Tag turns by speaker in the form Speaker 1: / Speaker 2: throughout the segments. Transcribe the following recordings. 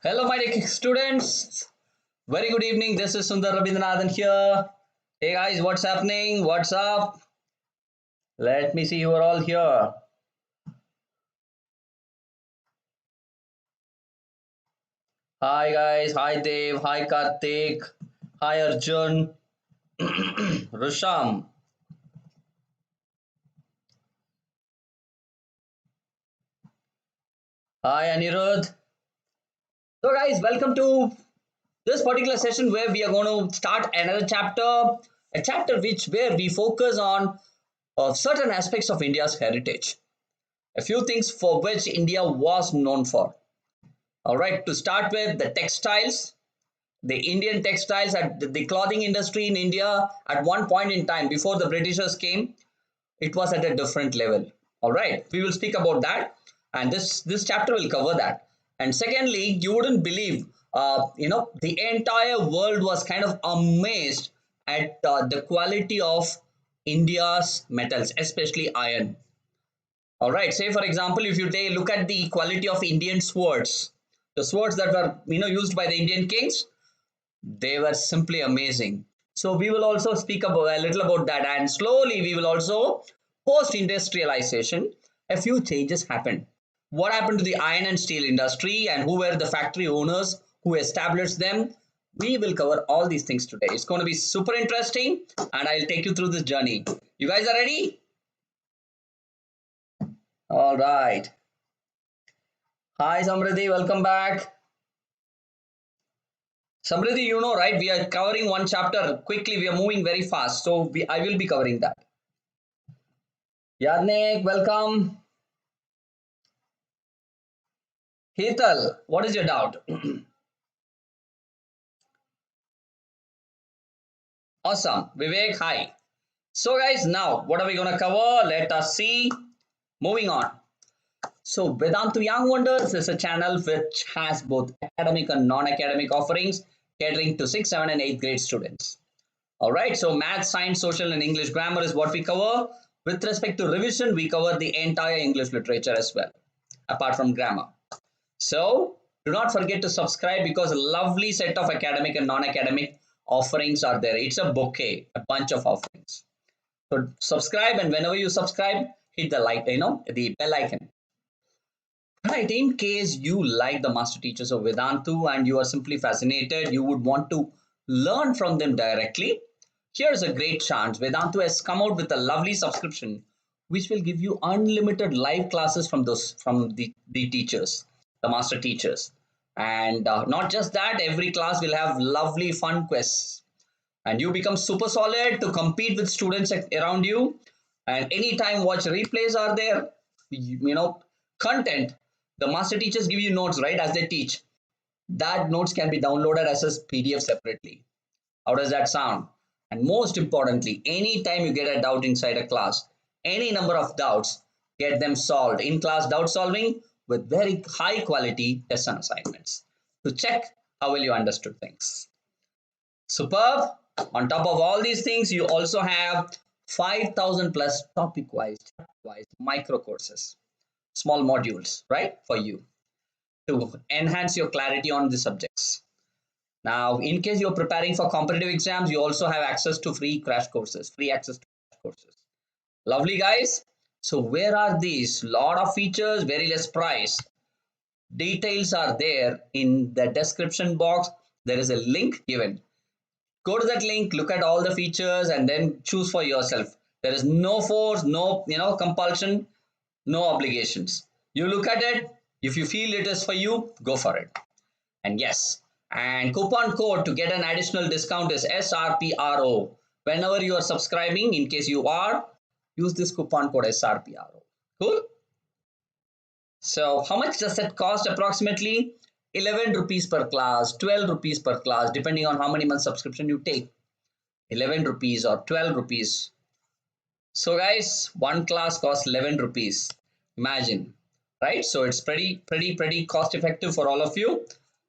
Speaker 1: Hello, my dear students. Very good evening. This is Sundar Rabindranathan here. Hey guys, what's happening? What's up? Let me see you are all here. Hi guys. Hi Dev. Hi Karthik. Hi Arjun. Rusham. Hi Anirudh. So guys, welcome to this particular session where we are going to start another chapter. A chapter where we focus on certain aspects of India's heritage. A few things for which India was known for. All right, to start with the textiles, the Indian textiles at the clothing industry in India at one point in time before the Britishers came, it was at a different level. All right, we will speak about that, and this chapter will cover that. And secondly, you wouldn't believe, the entire world was kind of amazed at the quality of India's metals, especially iron. All right. Say for example, if you take look at the quality of Indian swords, the swords that were used by the Indian kings, they were simply amazing. So we will also speak about a little about that, and slowly we will also post-industrialization. A few changes happened. What happened to the iron and steel industry, and who were the factory owners who established them? We will cover all these things today. It's going to be super interesting, and I'll take you through this journey. You guys are ready? All right. Hi, Samriddhi. Welcome back. Samriddhi, you know, right? We are covering one chapter quickly. We are moving very fast. So I will be covering that. Yadnik, welcome. Hetal, what is your doubt? Awesome. Vivek, hi. So guys, now what are we going to cover? Let us see. Moving on. So Vedantu Young Wonders is a channel which has both academic and non-academic offerings catering to 6th, 7th and 8th grade students. All right. So math, science, social and English grammar is what we cover. With respect to revision, we cover the entire English literature as well, apart from grammar. So do not forget to subscribe because a lovely set of academic and non-academic offerings are there. It's a bouquet, a bunch of offerings. So subscribe, and whenever you subscribe, hit the the bell icon. Right, in case you like the master teachers of Vedantu and you are simply fascinated, you would want to learn from them directly. Here's a great chance. Vedantu has come out with a lovely subscription which will give you unlimited live classes from the teachers, the master teachers. And not just that, every class will have lovely fun quests. And you become super solid to compete with students around you. And anytime watch replays are there, content. The master teachers give you notes, right, as they teach. That notes can be downloaded as a PDF separately. How does that sound? And most importantly, anytime you get a doubt inside a class, any number of doubts, get them solved. In class doubt solving with very high quality tests and assignments to check how well you understood things. Superb. On top of all these things, you also have 5,000 plus topic wise micro courses, small modules, right, for you to enhance your clarity on the subjects. Now, in case you're preparing for competitive exams, you also have access to free crash courses, free access to crash courses. Lovely, guys. So where are these? Lot of features, very less price. Details are there in the description box. There is a link given. Go to that link, look at all the features, and then choose for yourself. There is no force, no compulsion, no obligations. You look at it. If you feel it is for you, go for it. And yes, and coupon code to get an additional discount is SRPRO. Whenever you are subscribing, in case you are, use this coupon code SRPRO. Cool? So how much does that cost approximately? 11 rupees per class, 12 rupees per class, depending on how many months subscription you take. 11 rupees or 12 rupees. So guys, one class costs 11 rupees. Imagine, right? So it's pretty cost effective for all of you.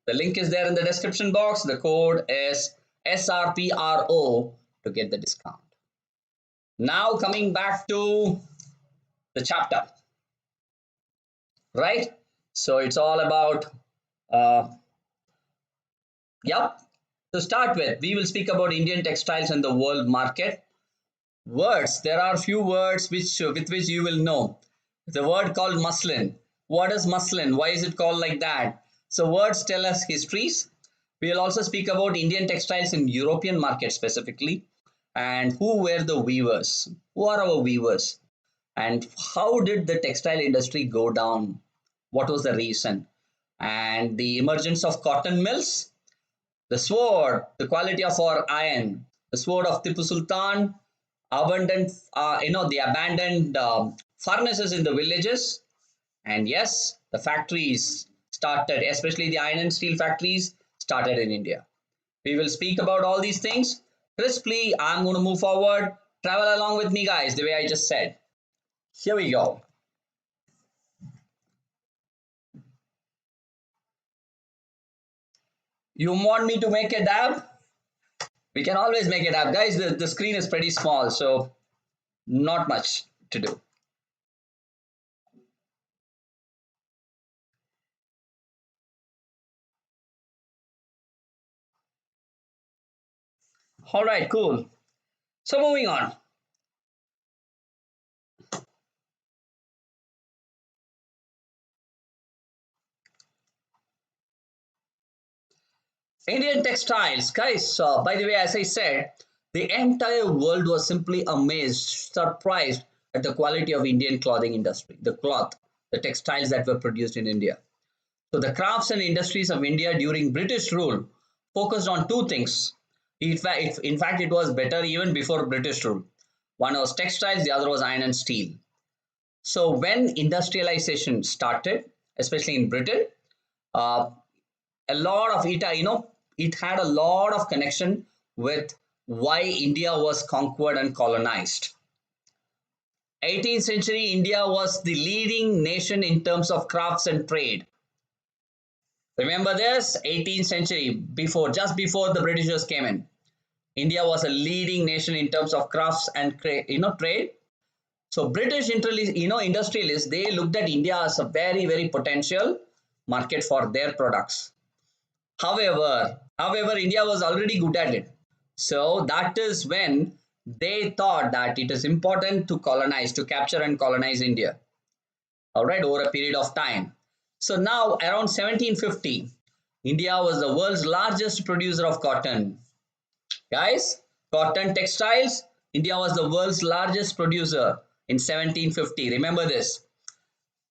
Speaker 1: The link is there in the description box. The code is SRPRO to get the discount. Now coming back to the chapter, right? So it's all about Yep. To start with, we will speak about Indian textiles and the world market. Words. There are few words with which you will know. The word called muslin. What is muslin? Why is it called like that? So words tell us histories. We will also speak about Indian textiles in European market specifically, and who were the weavers? Who are our weavers? And how did the textile industry go down? What was the reason? And the emergence of cotton mills, the sword, the quality of our iron, the sword of Tipu Sultan, abundant, the abandoned furnaces in the villages, and yes, the factories started, especially the iron and steel factories started in India. We will speak about all these things crisply. I'm going to move forward. Travel along with me, guys, the way I just said. Here we go. You want me to make a dab? We can always make it up. Guys, the screen is pretty small, so not much to do. All right, cool. So moving on. Indian textiles, guys. By the way, as I said, the entire world was simply amazed, surprised at the quality of Indian clothing industry, the cloth, the textiles that were produced in India. So the crafts and industries of India during British rule focused on two things. In fact, it was better even before British rule. One was textiles, the other was iron and steel. So when industrialization started, especially in Britain, uh, a lot of it, it had a lot of connection with why India was conquered and colonized. 18th century India was the leading nation in terms of crafts and trade. Remember this, 18th century, just before the Britishers came in. India was a leading nation in terms of crafts and trade. So British industrialists, they looked at India as a very, very potential market for their products. However, India was already good at it. So that is when they thought that it is important to colonize, to capture and colonize India. All right, over a period of time. So now around 1750, India was the world's largest producer of cotton. Guys, cotton textiles, India was the world's largest producer in 1750. Remember this.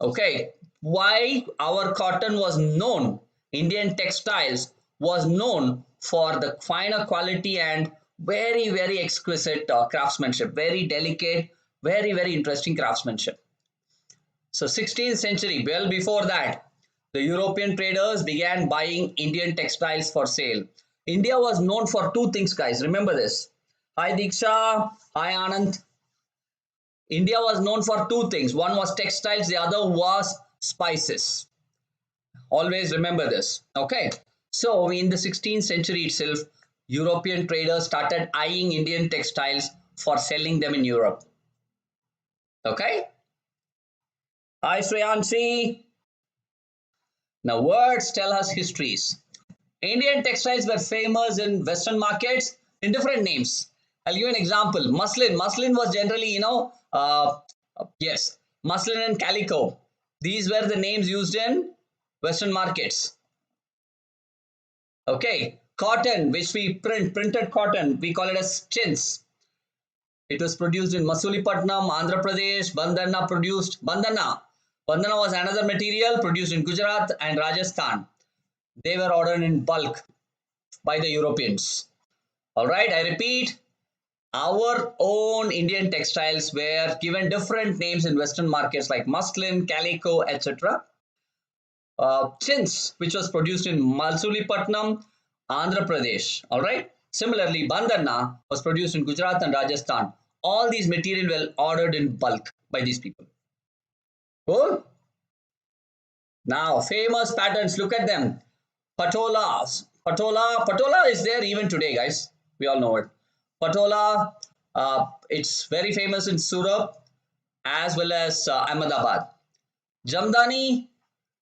Speaker 1: Okay, why our cotton was known, Indian textiles was known for the finer quality and very, very exquisite craftsmanship, very delicate, very, very interesting craftsmanship. So 16th century, well before that, the European traders began buying Indian textiles for sale. India was known for two things, guys. Remember this. Hi Diksha, hi Anand. India was known for two things. One was textiles, the other was spices. Always remember this. Okay. So in the 16th century itself, European traders started eyeing Indian textiles for selling them in Europe. Okay. Hi Shreyanshi. Now words tell us histories. Indian textiles were famous in Western markets in different names. I'll give you an example. Muslin. Muslin was generally, yes, muslin and calico. These were the names used in Western markets. Okay. Cotton, which we printed cotton, we call it as chintz. It was produced in Masulipatanam, Andhra Pradesh. Bandana. Bandana was another material produced in Gujarat and Rajasthan. They were ordered in bulk by the Europeans. All right, I repeat, our own Indian textiles were given different names in Western markets like muslin, calico, etc. Chintz, which was produced in Masulipatanam, Andhra Pradesh. All right. Similarly, bandana was produced in Gujarat and Rajasthan. All these material were ordered in bulk by these people. Cool. Now, famous patterns. Look at them. Patolas. Patola is there even today, guys. We all know it. Patola, it's very famous in Surat as well as Ahmedabad. Jamdani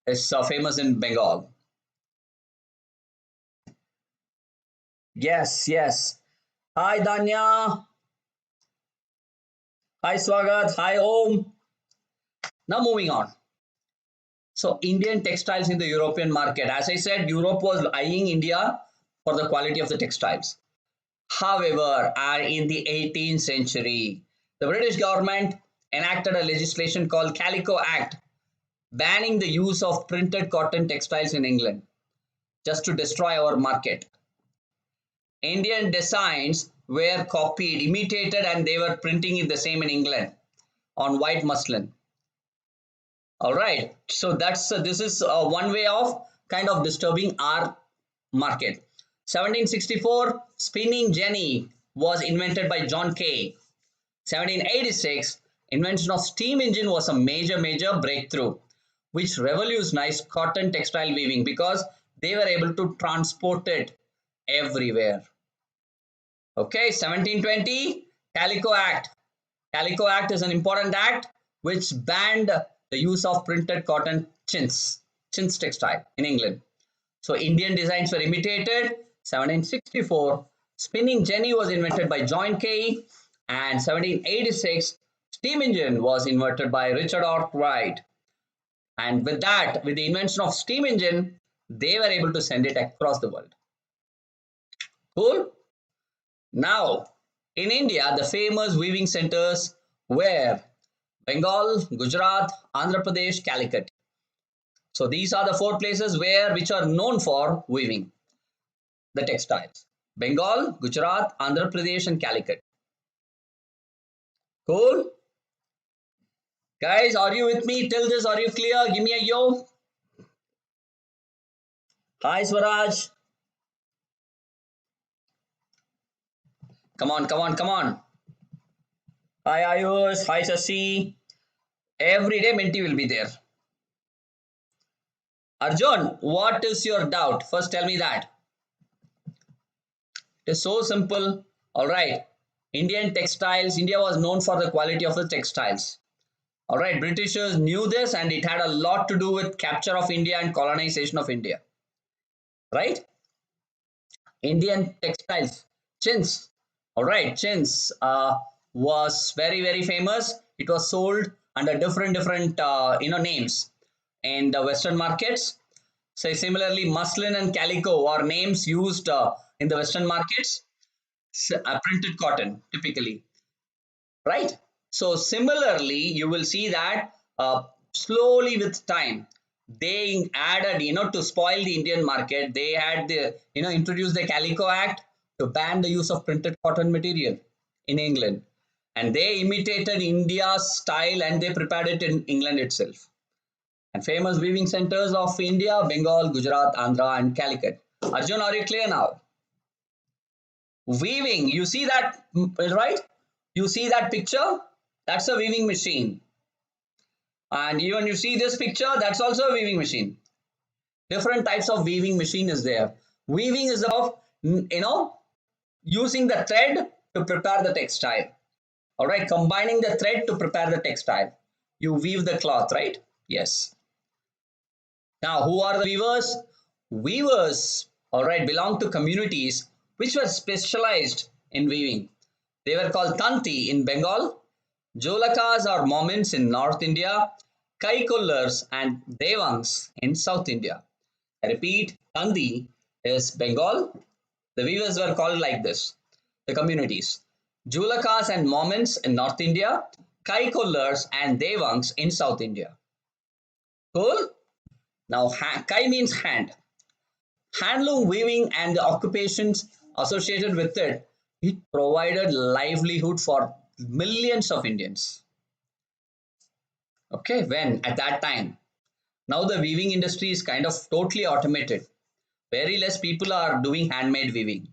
Speaker 1: is famous in Bengal. Yes, yes. Hi Danya. Hi Swagat. Hi Om. Now moving on. So Indian textiles in the European market. As I said, Europe was eyeing India for the quality of the textiles. However, in the 18th century, the British government enacted a legislation called Calico Act, banning the use of printed cotton textiles in England, just to destroy our market. Indian designs were copied, imitated, and they were printing it the same in England on white muslin. All right, so that's this is one way of kind of disturbing our market. 1764, spinning jenny was invented by John Kay. 1786, invention of steam engine was a major breakthrough, which revolutionized cotton textile weaving because they were able to transport it everywhere. Okay, 1720, Calico Act. Calico Act is an important act which banned the use of printed cotton chintz textile in England. So Indian designs were imitated. 1764, spinning jenny was invented by John Kay, and 1786, steam engine was invented by Richard Arkwright. And with that, with the invention of steam engine, they were able to send it across the world. Cool. Now, in India, the famous weaving centers were Bengal, Gujarat, Andhra Pradesh, Calicut. So these are the four places which are known for weaving the textiles. Bengal, Gujarat, Andhra Pradesh, and Calicut. Cool. Guys, are you with me till this? Are you clear? Give me a yo. Hi, Swaraj. Come on, come on, come on. Hi, Ayush. Hi, Sasi. Every day, Menti will be there. Arjun, what is your doubt? First, tell me that. It is so simple. All right. Indian textiles. India was known for the quality of the textiles. All right. Britishers knew this, and it had a lot to do with capture of India and colonization of India. Right? Indian textiles, chintz. All right, chintz was very famous. It was sold under different names in the Western markets. So similarly, muslin and calico are names used in the Western markets. Printed cotton typically, right? So similarly, you will see that slowly with time, they added, to spoil the Indian market, they had introduced the Calico Act to ban the use of printed cotton material in England. And they imitated India's style and they prepared it in England itself. And famous weaving centers of India, Bengal, Gujarat, Andhra, and Calicut. Arjun, are you clear now? Weaving, you see that, right? You see that picture? That's a weaving machine. And even you see this picture, that's also a weaving machine. Different types of weaving machine is there. Weaving is of, using the thread to prepare the textile. All right, combining the thread to prepare the textile. You weave the cloth, right? Yes. Now, who are the weavers? Weavers, all right, belong to communities which were specialized in weaving. They were called Tanti in Bengal, Jolakas or Momins in North India, Kaikullers and Devangs in South India. I repeat, Tanti is Bengal. The weavers were called like this, the communities. Julakas and Momins in North India, Kaikullers and Devangs in South India. Cool? Now, Kai means hand. Handloom weaving and the occupations associated with it, it provided livelihood for millions of Indians. Okay, when at that time. Now the weaving industry is kind of totally automated. Very less people are doing handmade weaving.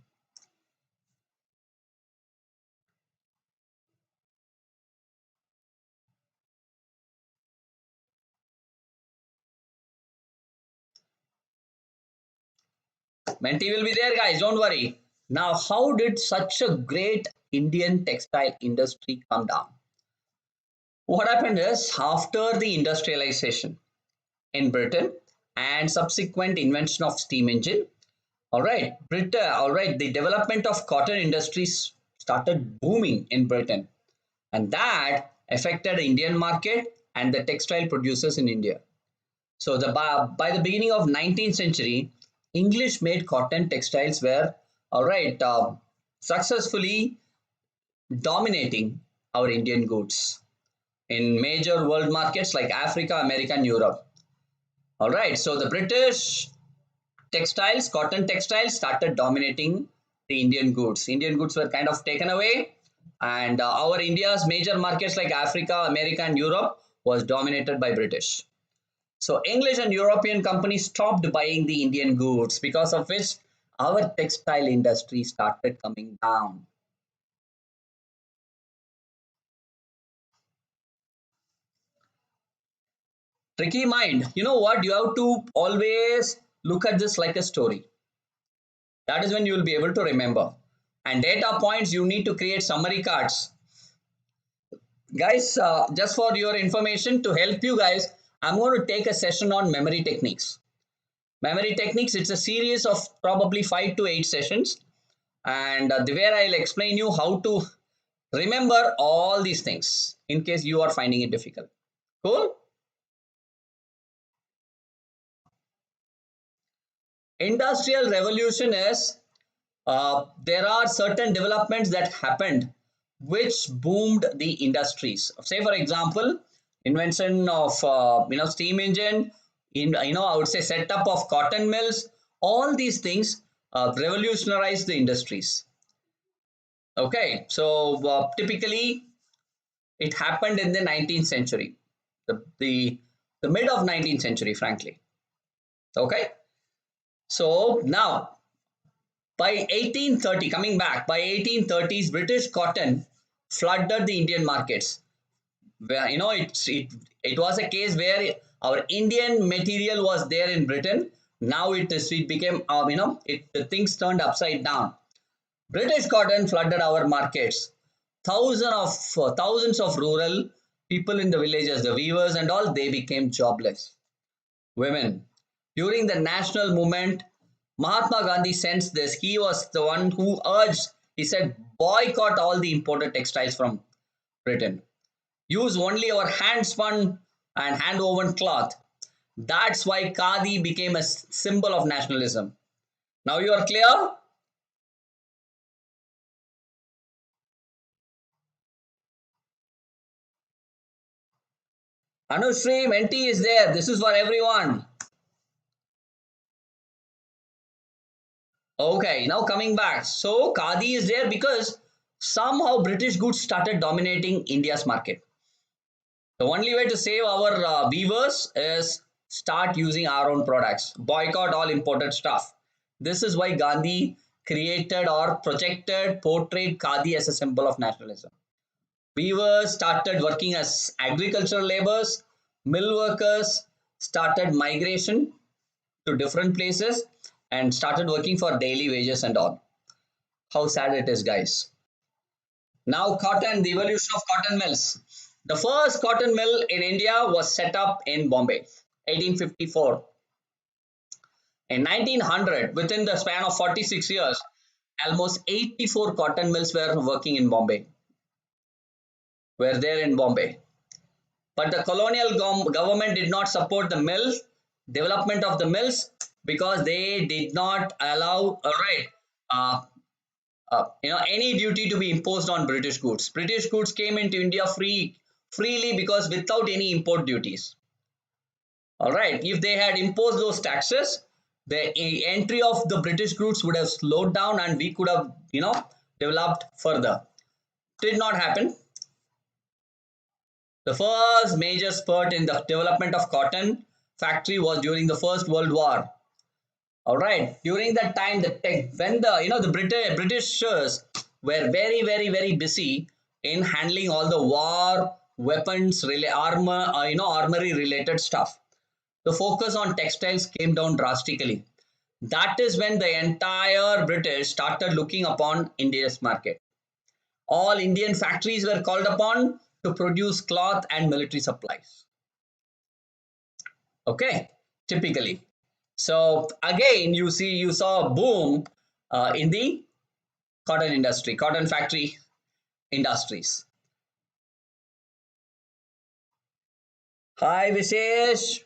Speaker 1: Menti will be there, guys, don't worry. Now, how did such a great Indian textile industry come down? What happened is, after the industrialization in Britain and subsequent invention of steam engine, All right, Britain. All right, the development of cotton industries started booming in Britain, and that affected the Indian market and the textile producers in India. So by the beginning of 19th century, English made cotton textiles were all right successfully dominating our Indian goods in major world markets like Africa, America, and Europe. All right, so the British textiles, cotton textiles started dominating the Indian goods. Indian goods were kind of taken away, and our India's major markets like Africa, America, and Europe was dominated by British. So English and European companies stopped buying the Indian goods, because of which our textile industry started coming down. Tricky mind. You know what? You have to always look at this like a story. That is when you will be able to remember. And data points, you need to create summary cards. Guys, just for your information, to help you guys, I'm going to take a session on memory techniques. Memory techniques, it's a series of probably 5 to 8 sessions. And the way I'll explain you how to remember all these things in case you are finding it difficult. Cool? Industrial revolution is there are certain developments that happened which boomed the industries. Say for example, invention of steam engine, in I would say setup of cotton mills. All these things revolutionized the industries. Okay, so typically it happened in the 19th century, the mid of 19th century, frankly. Okay, so now by 1830, coming back, by 1830s, British cotton flooded the Indian markets. Where it was a case where our Indian material was there in Britain. Now it became the things turned upside down. British cotton flooded our markets. Thousands of rural people in the villages, the weavers and all, they became jobless. Women. During the national movement, Mahatma Gandhi sensed this. He was the one who urged, he said, boycott all the imported textiles from Britain. Use only our hand spun and hand woven cloth. That's why Khadi became a symbol of nationalism. Now you are clear? Anushree, Menti is there. This is for everyone. Okay, now coming back. So Khadi is there because somehow British goods started dominating India's market. The only way to save our weavers is start using our own products, boycott all imported stuff. This is why Gandhi created or projected, portrayed Khadi as a symbol of nationalism. Weavers started working as agricultural laborers, mill workers started migration to different places and started working for daily wages and all. How sad it is, guys. Now, cotton, the evolution of cotton mills. The first cotton mill in India was set up in Bombay, 1854. In 1900, within the span of 46 years, almost 84 cotton mills were working in Bombay, were there in Bombay. But the colonial government did not support the mills, development of the mills, because they did not allow, uh, any duty to be imposed on British goods. British goods came into India freely because without any import duties. All right, if they had imposed those taxes, the entry of the British goods would have slowed down, and we could have, developed further. Did not happen. The first major spurt in the development of cotton factory was during the First World War. All right, during that time, when the Britishers were very busy in handling all the war weapons, armory related stuff. The focus on textiles came down drastically. That is when the entire British started looking upon India's market. All Indian factories were called upon to produce cloth and military supplies. Okay, typically. So again, you saw a boom in the cotton industry, cotton factory industries. Hi Vishesh.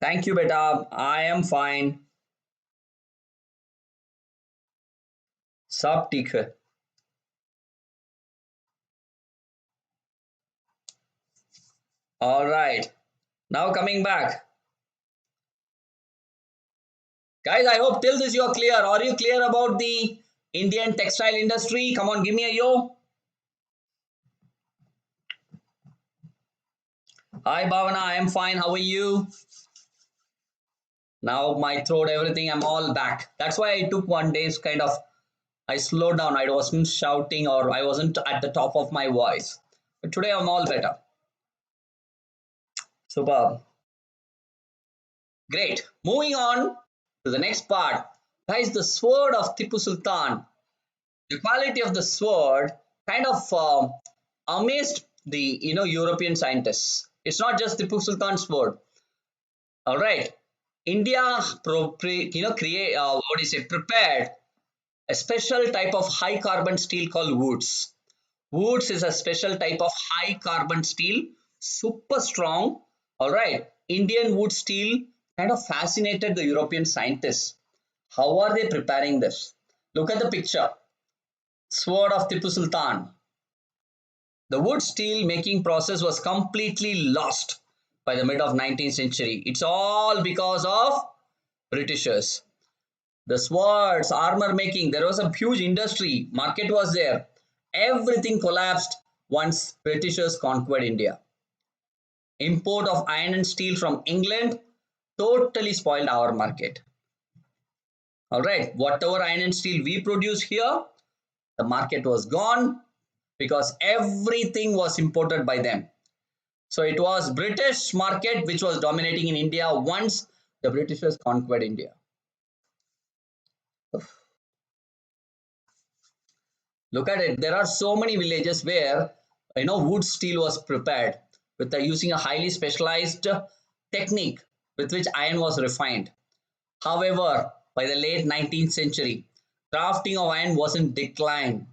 Speaker 1: Thank you, beta. I am fine. सब ठीक है. All right. Now coming back. Guys, I hope till this you are clear. Are you clear about the Indian textile industry? Come on, give me a yo. Hi Bhavana, I am fine. How are you? Now my throat, everything, I'm all back. That's why I took one day's kind of, I slowed down. I wasn't shouting or I wasn't at the top of my voice. But today I'm all better. Superb. Great. Moving on to the next part. Guys, the sword of Tipu Sultan. The quality of the sword kind of amazed the European scientists. It's not just Tipu Sultan's sword. All right. India create what is it prepared a special type of high carbon steel called woods. Woods is a special type of high carbon steel, super strong. All right. Indian wood steel kind of fascinated the European scientists. How are they preparing this? Look at the picture. Sword of Tipu Sultan. The wood steel making process was completely lost by the mid of 19th century. It's all because of Britishers. The swords, armor making, there was a huge industry, market was there. Everything collapsed once Britishers conquered India. Import of iron and steel from England totally spoiled our market. All right, whatever iron and steel we produce here, the market was gone because everything was imported by them. So it was British market which was dominating in India once the Britishers conquered India. Look at it. There are so many villages where wood steel was prepared with using a highly specialized technique with which iron was refined. However, by the late 19th century, crafting of iron was in decline.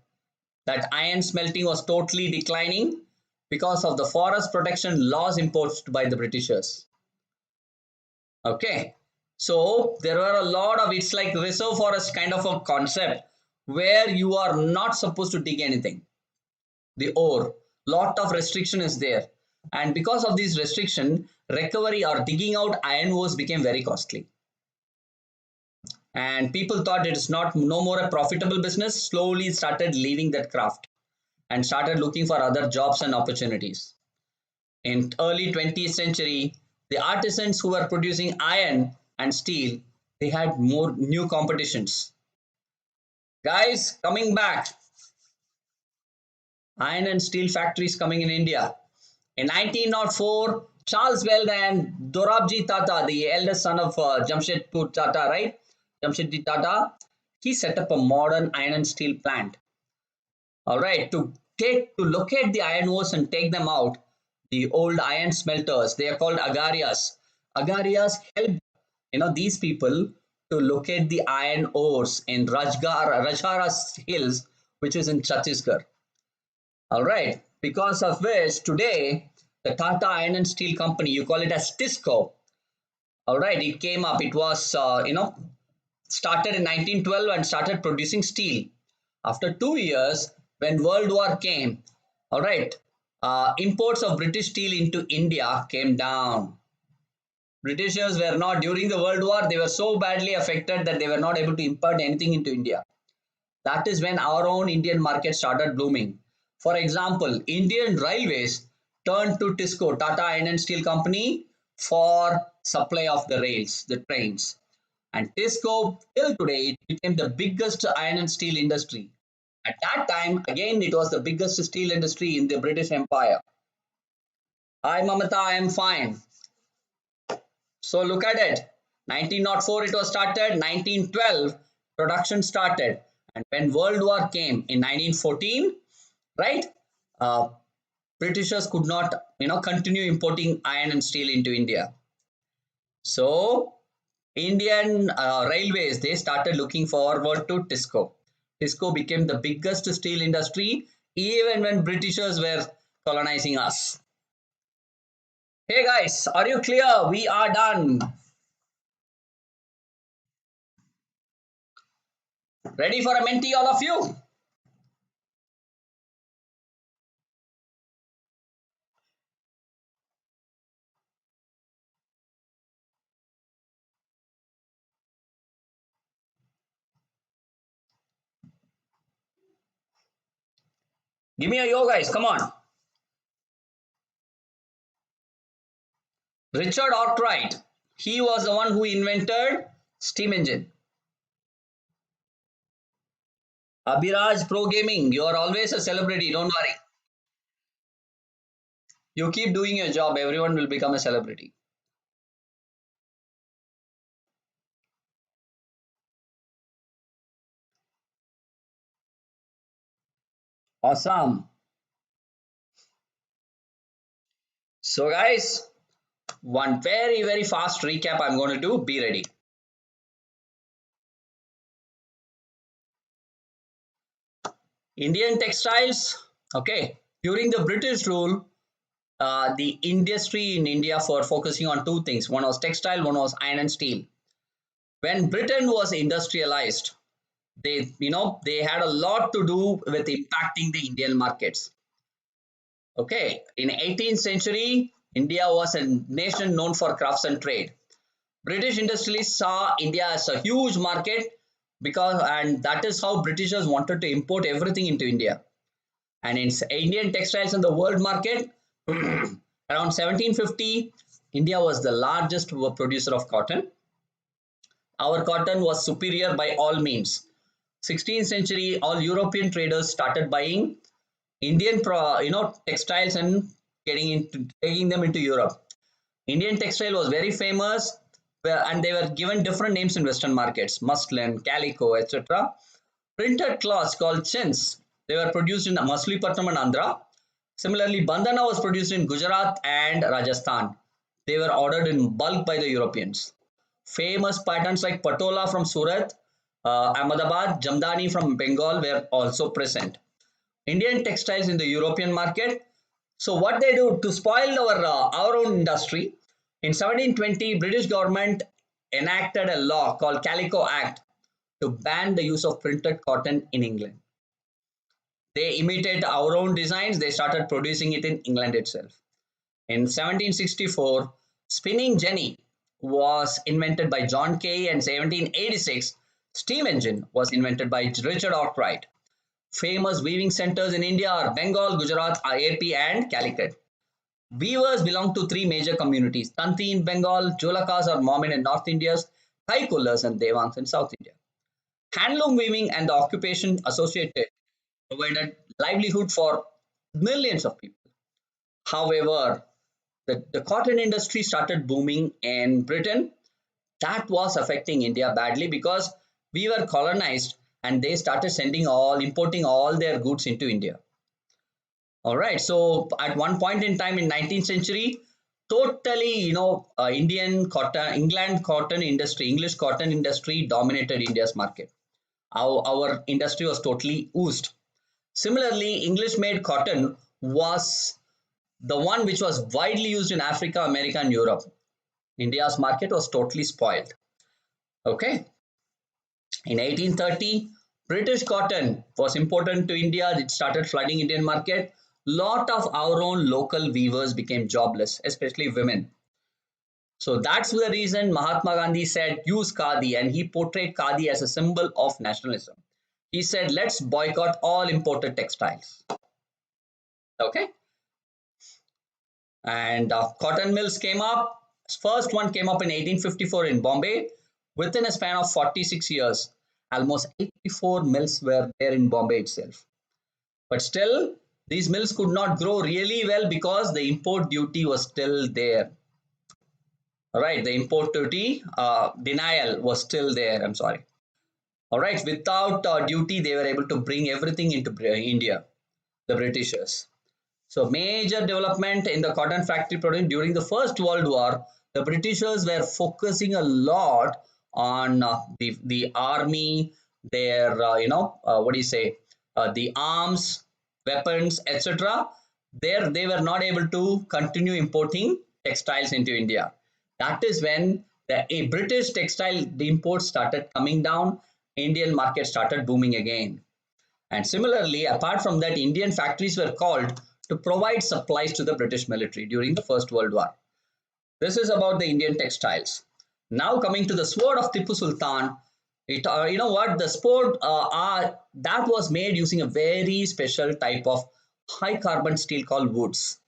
Speaker 1: That iron smelting was totally declining because of the forest protection laws imposed by the Britishers. Okay, so there are a lot of, it's like reserve forest kind of a concept where you are not supposed to dig anything. The ore, lot of restriction is there, and because of this restriction, recovery or digging out iron ores became very costly. And people thought it is not no more a profitable business, slowly started leaving that craft and started looking for other jobs and opportunities. In early 20th century, the artisans who were producing iron and steel, they had more new competitions. Guys, coming back, iron and steel factories coming in India. In 1904, Charles Weld and Dorabji Tata, the eldest son of Jamshedpur Tata, right? Jamshedji Tata, he set up a modern iron and steel plant. All right, to locate the iron ores and take them out, the old iron smelters, they are called agarias. Agarias help these people to locate the iron ores in Rajgara Hills, which is in Chhattisgarh. All right, because of which today the Tata Iron and Steel Company, you call it as TISCO. All right, it came up. It was started in 1912 and started producing steel. After 2 years, when World War came, all right, imports of British steel into India came down. Britishers were not, during the World War, they were so badly affected that they were not able to import anything into India. That is when our own Indian market started blooming. For example, Indian Railways turned to TISCO, Tata Iron and Steel Company, for supply of the rails, the trains. And TISCO, till today, it became the biggest iron and steel industry. At that time, again, it was the biggest steel industry in the British Empire. Hi, Mamata, I am fine. So look at it. 1904 it was started, 1912 production started. And when World War came in 1914, right, Britishers could not, continue importing iron and steel into India. So Indian railways, they started looking forward to Tisco. Tisco became the biggest steel industry even when Britishers were colonizing us. Hey guys, are you clear? We are done. Ready for a Menti, all of you? Give me a yo, guys. Come on. Richard Arkwright. He was the one who invented steam engine. Abhiraj Pro Gaming. You are always a celebrity. Don't worry. You keep doing your job. Everyone will become a celebrity. Awesome. So, guys, one very fast recap I'm going to do. Be ready. Indian textiles. Okay. During the British rule, the industry in India for focusing on two things. One was textile, one was iron and steel. When Britain was industrialized, they had a lot to do with impacting the Indian markets. Okay, in 18th century, India was a nation known for crafts and trade. British industrialists saw India as a huge market and that is how Britishers wanted to import everything into India. And in Indian textiles in the world market, around 1750, India was the largest producer of cotton. Our cotton was superior by all means. 16th century, all European traders started buying Indian textiles and taking them into Europe. Indian textile was very famous, and they were given different names in Western markets: muslin, calico, etc. Printed cloths called chins, they were produced in Masulipatam and Andhra. Similarly, bandana was produced in Gujarat and Rajasthan. They were ordered in bulk by the Europeans. Famous patterns like Patola from Surat, Ahmedabad, Jamdani from Bengal were also present. Indian textiles in the European market. So what they do to spoil our own industry, in 1720, British government enacted a law called Calico Act to ban the use of printed cotton in England. They imitated our own designs. They started producing it in England itself. In 1764, spinning jenny was invented by John Kay, and 1786, steam engine was invented by Richard Arkwright. Famous weaving centers in India are Bengal, Gujarat, AP, and Calicut. Weavers belong to three major communities: Tanti in Bengal, Jolakas or Momin in North India, Thai Kullers and Devangs in South India. Handloom weaving and the occupation associated provided livelihood for millions of people. However, the cotton industry started booming in Britain. That was affecting India badly because we were colonized and they started importing all their goods into India. All right. So at one point in time in 19th century, totally, English cotton industry dominated India's market. Our industry was totally oozed. Similarly, English made cotton was the one which was widely used in Africa, America, and Europe. India's market was totally spoiled. Okay. In 1830, British cotton was important to India. It started flooding Indian market. Lot of our own local weavers became jobless, especially women. So that's the reason Mahatma Gandhi said use Khadi, and he portrayed Khadi as a symbol of nationalism. He said let's boycott all imported textiles. Okay. And cotton mills came up. First one came up in 1854 in Bombay. Within a span of 46 years, almost 84 mills were there in Bombay itself. But still, these mills could not grow really well because the import duty was still there. All right, the import duty denial was still there. I'm sorry. All right, without duty, they were able to bring everything into India, the Britishers. So major development in the cotton factory production during the First World War, the Britishers were focusing a lot on the army, their what do you say, the arms, weapons, etc. There they were not able to continue importing textiles into India. That is when the British textile imports started coming down. Indian market started booming again. And similarly, apart from that, Indian factories were called to provide supplies to the British military during the First World War. This is about the Indian textiles. Now coming to the sword of Tipu Sultan, you know what, the sword that was made using a very special type of high carbon steel called woods.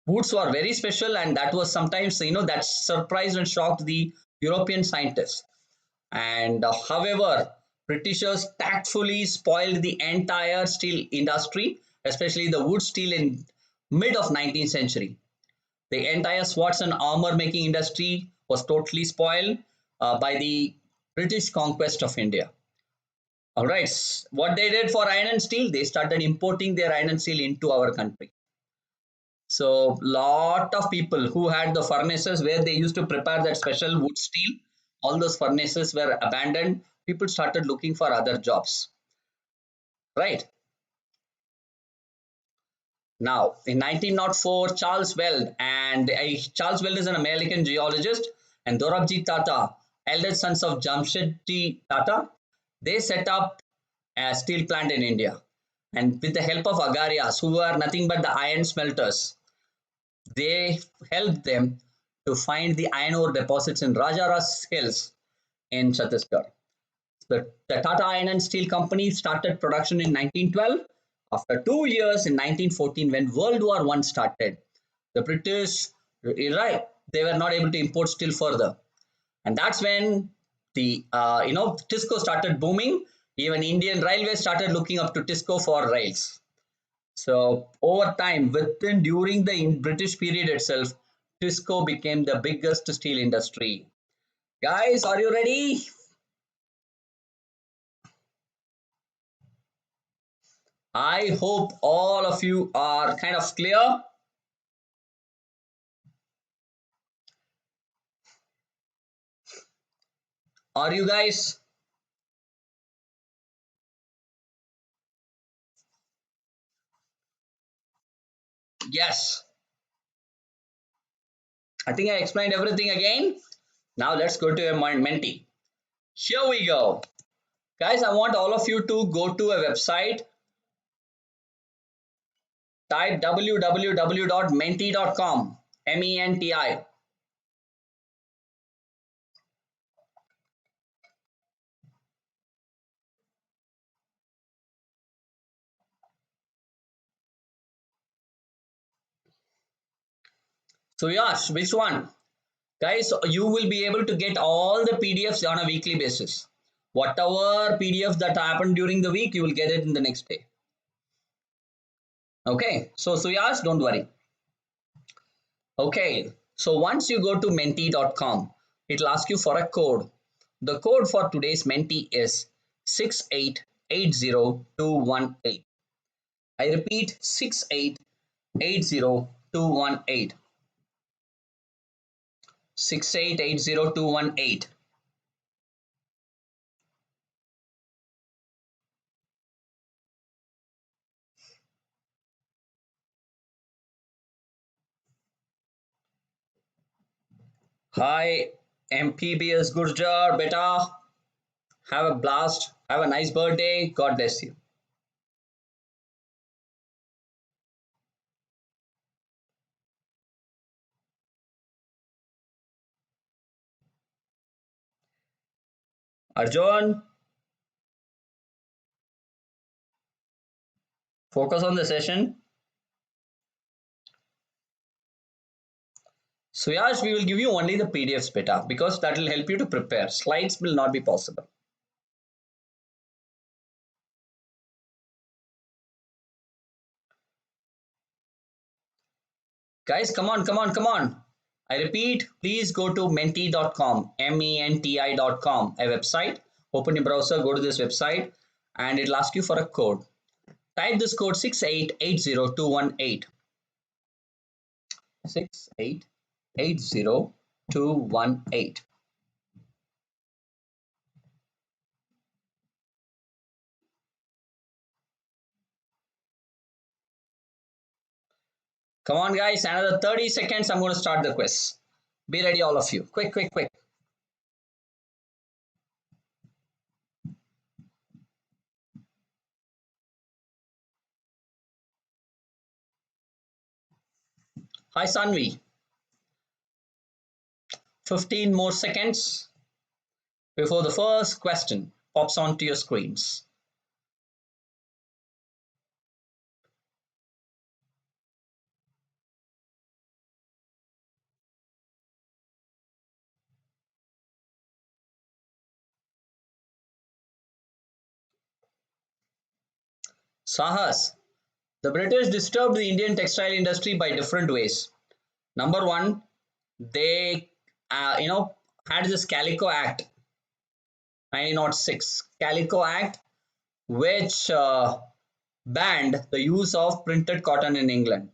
Speaker 1: Woods were very special, and that was sometimes that surprised and shocked the European scientists. And however, Britishers tactfully spoiled the entire steel industry, especially the wood steel in mid of 19th century. The entire swords and armor making industry was totally spoiled by the British conquest of India. All right, what they did for iron and steel, they started importing their iron and steel into our country. So lot of people who had the furnaces where they used to prepare that special wood steel, all those furnaces were abandoned. People started looking for other jobs, right? Now, in 1904, Charles Weld, and Charles Weld is an American geologist, and Dorabji Tata, eldest sons of Jamshedji Tata, they set up a steel plant in India. And with the help of Agarias, who are nothing but the iron smelters, they helped them to find the iron ore deposits in Rajaras Hills in Chhattisgarh. The Tata Iron and Steel Company started production in 1912. After 2 years, in 1914, when World War I started, the British, right, they were not able to import steel further. And that's when the Tisco started booming. Even Indian Railways started looking up to Tisco for rails. So over time, during the British period itself, Tisco became the biggest steel industry. Guys, are you ready? I hope all of you are kind of clear. Are you guys? Yes. I think I explained everything again. Now let's go to a Menti. Here we go. Guys, I want all of you to go to a website. Type www.menti.com. MENTI. So Yash, which one? Guys, you will be able to get all the PDFs on a weekly basis. Whatever PDFs that happen during the week, you will get it in the next day. Okay, so Yash, don't worry. Okay, so once you go to menti.com, it will ask you for a code. The code for today's Menti is 6880218. I repeat, 6880218. 6880218. Hi, MPBS Gurjar, beta. Have a blast. Have a nice birthday. God bless you. Arjun, focus on the session. So Yash, we will give you only the PDFs beta because that will help you to prepare. Slides will not be possible. Guys, come on, come on, come on. I repeat, please go to menti.com, menti.com, a website. Open your browser, go to this website, and it'll ask you for a code. Type this code 6880218. 6880218. 218. Come on, guys, another 30 seconds. I'm going to start the quiz. Be ready, all of you. Quick, quick, quick. Hi, Sanvi. 15 more seconds before the first question pops onto your screens. Sahas, the British disturbed the Indian textile industry by different ways. Number one, they, had this Calico Act, 1906, Calico Act, which banned the use of printed cotton in England.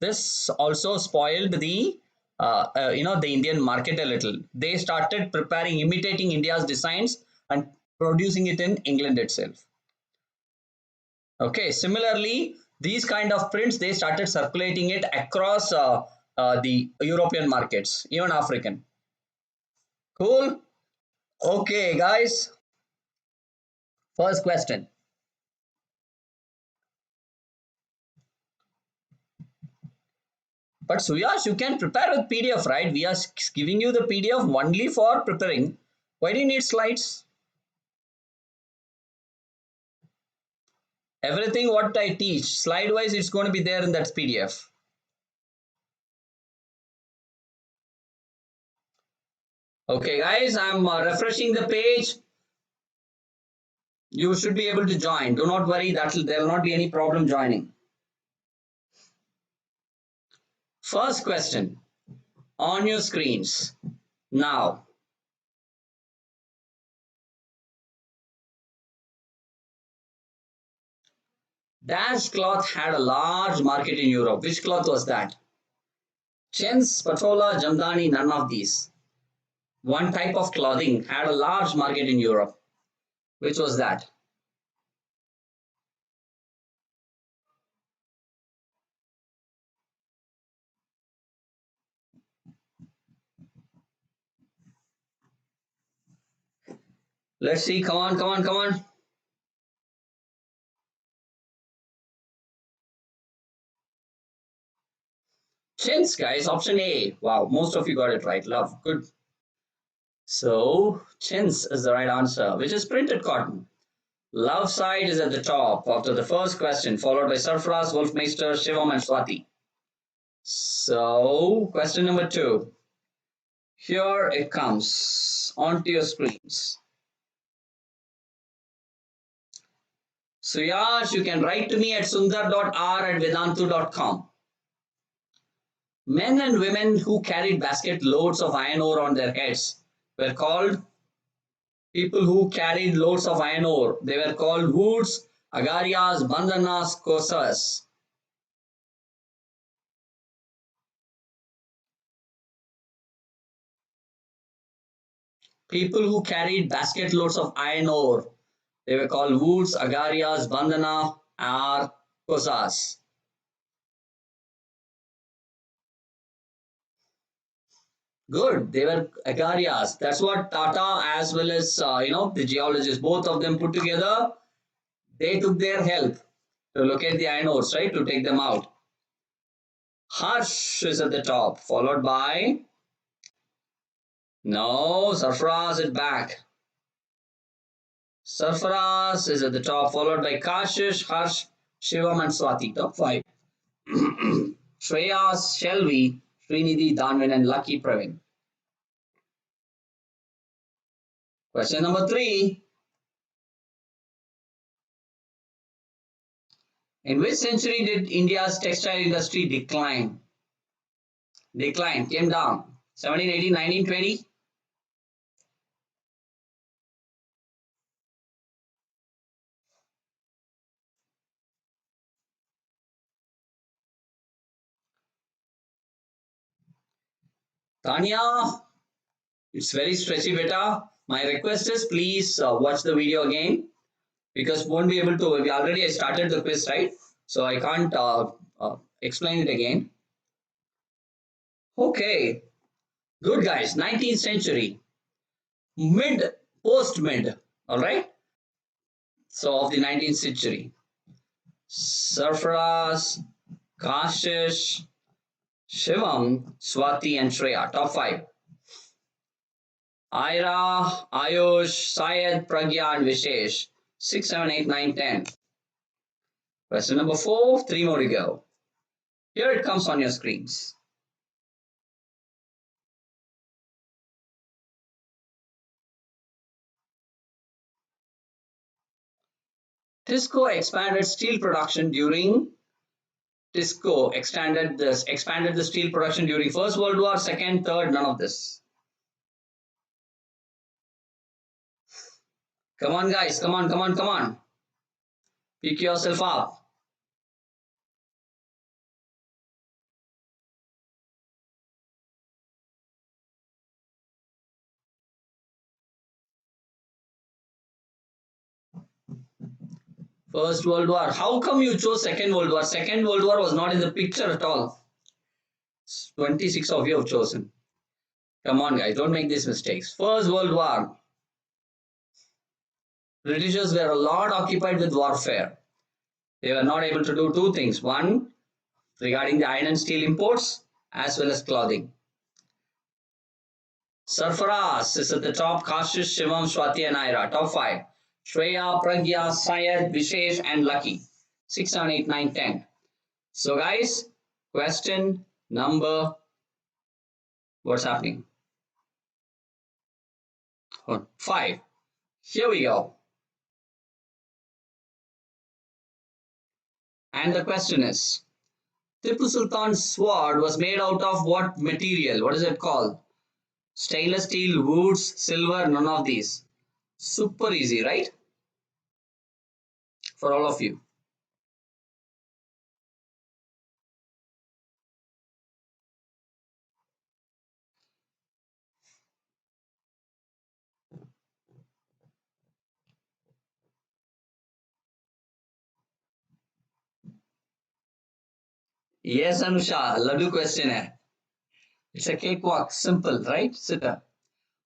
Speaker 1: This also spoiled the Indian market a little. They started preparing, imitating India's designs and producing it in England itself. Okay, similarly, these kind of prints, they started circulating it across the European markets, even African. Cool. Okay, guys. First question. But Suyash, you can prepare with PDF, right? We are giving you the PDF only for preparing. Why do you need slides? Everything what I teach, slide wise, it's going to be there in that PDF. Okay, guys, I'm refreshing the page. You should be able to join. Do not worry, there will not be any problem joining. First question on your screens now. Dash cloth had a large market in Europe. Which cloth was that? Chens, Patola, Jamdani, none of these. One type of clothing had a large market in Europe. Which was that? Let's see. Come on, come on, come on. Chins, guys. Option A. Wow, most of you got it right. Love. Good. So, chins is the right answer, which is printed cotton. Love side is at the top after the first question, followed by Sarfraz, Wolfmeister, Shivam, and Swati. So, question number 2. Here it comes onto your screens. So, Yash, you can write to me at sundar.r@vedantu.com. Men and women who carried basket loads of iron ore on their heads were called people who carried loads of iron ore. They were called Woods, Agarias, Bandanas, Kosas. People who carried basket loads of iron ore. They were called Woods, Agarias, Bandana, or Kosas. Good. They were Agarias. That's what Tata as well as the geologists, both of them put together. They took their help to locate the iron ores, right? To take them out. Harsh is at the top, followed by no, Sarfraz is back. Sarfaraz is at the top, followed by Kashish, Harsh, Shivam, and Swati. Top 5. Shreyas, Shelvi, Srinidhi, Danvin, and Lucky Pravin. Question number 3. In which century did India's textile industry decline? Came down. 1780, 1920? Tanya, it's very stretchy beta. My request is please watch the video again because won't be able to. We already started the quiz, right? So I can't explain it again. Okay, good guys. 19th century, post mid. All right. So of the 19th century, Sarfaraz, Kashish, Shivam, Swati, and Shreya. Top five. Ira, Ayush, Syed, Pragya, and Vishesh. 6, 7, 8, 9, 10. Question number 4, 3 more to go. Here it comes on your screens. Tisco expanded steel production during Tisco expanded the steel production during First World War, Second, Third, none of this. Come on, guys, come on, come on, come on. Pick yourself up. First World War. How come you chose Second World War? Second World War was not in the picture at all. 26 of you have chosen. Come on, guys, don't make these mistakes. First World War. Britishers were a lot occupied with warfare. They were not able to do two things. One, regarding the iron and steel imports, as well as clothing. Sarfaraz is at the top. Kashish, Shivam, Swati, and Ira. Top 5. Shreya, Pragya, Syed, Vishesh, and Lucky. 6, 7, 8, 9, 10. So, guys, question number. What's happening? 5. Here we go. And the question is, Tipu Sultan's sword was made out of what material? What is it called? Stainless steel, woods, silver, none of these. Super easy, right? For all of you. Yes, Anusha, Laddu question hai. It's a cakewalk, simple, right? Sita.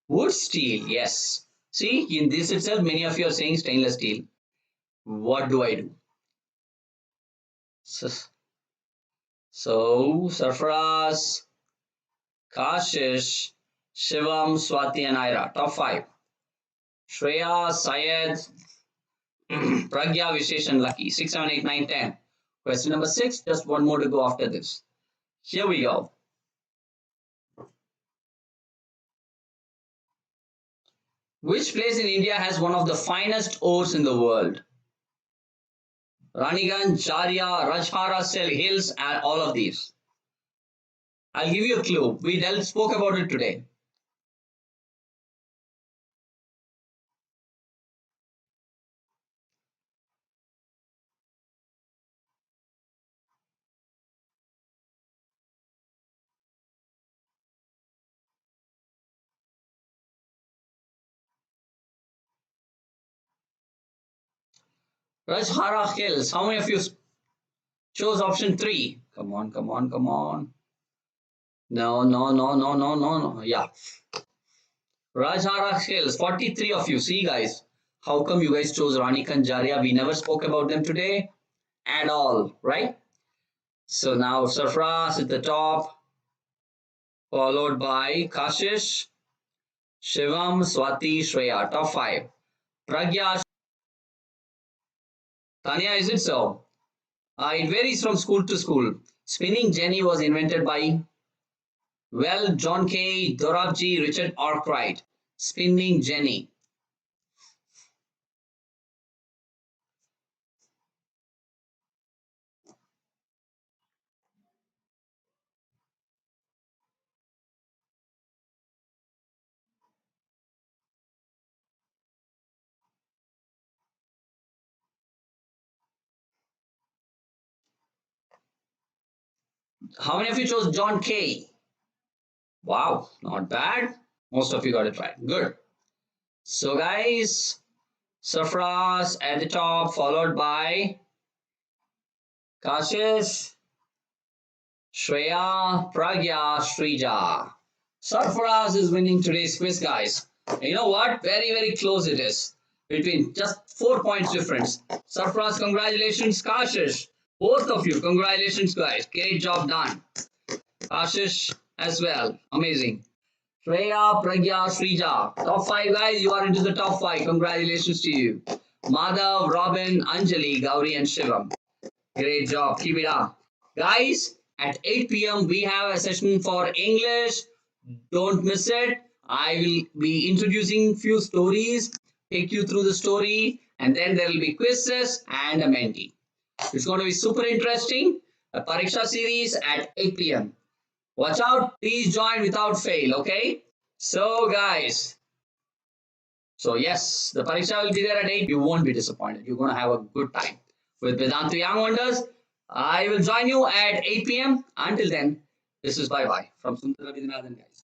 Speaker 1: Wood steel, yes. See, in this itself, many of you are saying stainless steel. What do I do? So Sarfaraz, Kashish, Shivam, Swati, and Ira. Top 5. Shreya, Syed, Pragya, Vishesh, and Lucky. 6, 7, 8, 9, 10. Question number 6. Just one more to go after this. Here we go. Which place in India has one of the finest ores in the world? Raniganj, Jharia, Rajhara, Hills, and all of these. I'll give you a clue. We spoke about it today. Rajhara Hills. How many of you chose option 3? Come on, come on, come on. No, no, no, no, no, no, no. Yeah. Rajhara Hills. 43 of you. See, guys. How come you guys chose Rani Kanjaria? We never spoke about them today at all, right? So now Sarfraz at the top, followed by Kashish, Shivam, Swati, Shreya. Top 5. Pragya. Tanya, is it so? It varies from school to school. Spinning jenny was invented by, well, John Kay, Dorabji, Richard Arkwright. Spinning jenny. How many of you chose John Kay? Wow, not bad. Most of you got it right. Good. So, guys, Safras at the top, followed by Kashish, Shreya, Pragya, Shrija. Sarfaraz is winning today's quiz, guys. And you know what? Very, very close it is. Between just 4 points difference. Sarfaraz, congratulations. Kashish, both of you, congratulations, guys. Great job done. Kashish as well. Amazing. Shreya, Pragya, Srija. Top 5, guys. You are into the top 5. Congratulations to you. Madhav, Robin, Anjali, Gauri, and Shivam. Great job. Keep it up. Guys, at 8 p.m. we have a session for English. Don't miss it. I will be introducing few stories, take you through the story, and then there will be quizzes and a Menti. It's going to be super interesting. A Pariksha series at 8 p.m. Watch out. Please join without fail, okay? So, guys, so yes, the Pariksha will be there at 8. You won't be disappointed. You're going to have a good time with Vedantu Young Wonders. I will join you at 8 p.m. Until then, this is bye-bye from Sundar, guys.